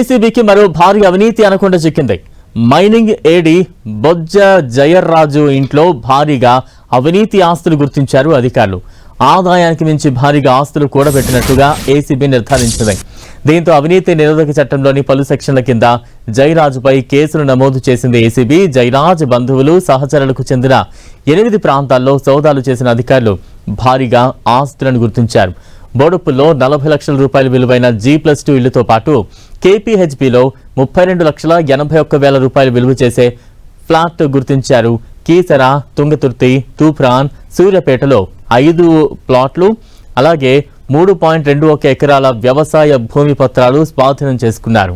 ఏసీబీకి మరో భారీ అవినీతి అనకుండా చిక్కింది. మైనింగ్ ఏడీ బొజ్జ జయర్రాజు ఇంట్లో భారీగా అవినీతి ఆస్తులు గుర్తించారు అధికారులు. ఆదాయానికి మించి భారీగా ఆస్తులు కూడబెట్టినట్టుగా ఏసీబీ నిర్ధారించింది. దీంతో అవినీతి నిరోధక చట్టంలోని పలు సెక్షన్ల కింద జయరాజుపై కేసులు నమోదు చేసింది ఏసీబీ. జయరాజ్ బంధువులు సహచరులకు చెందిన 8 ప్రాంతాల్లో సోదాలు చేసిన అధికారులు భారీగా ఆస్తులను గుర్తించారు. బోడుపుల్లో 40 లక్షల రూపాయల విలువైన G+2 ఇళ్లతో పాటు కేపీహెచ్బీలో 32,81,000 రూపాయలు విలువ చేసే ఫ్లాట్ గుర్తించారు. కీసర, తుంగతుర్తి, తూప్రాన్, సూర్యాపేటలో 5 ప్లాట్లు, అలాగే 3.21 ఎకరాల వ్యవసాయ భూమి పత్రాలు స్వాధీనం చేసుకున్నారు.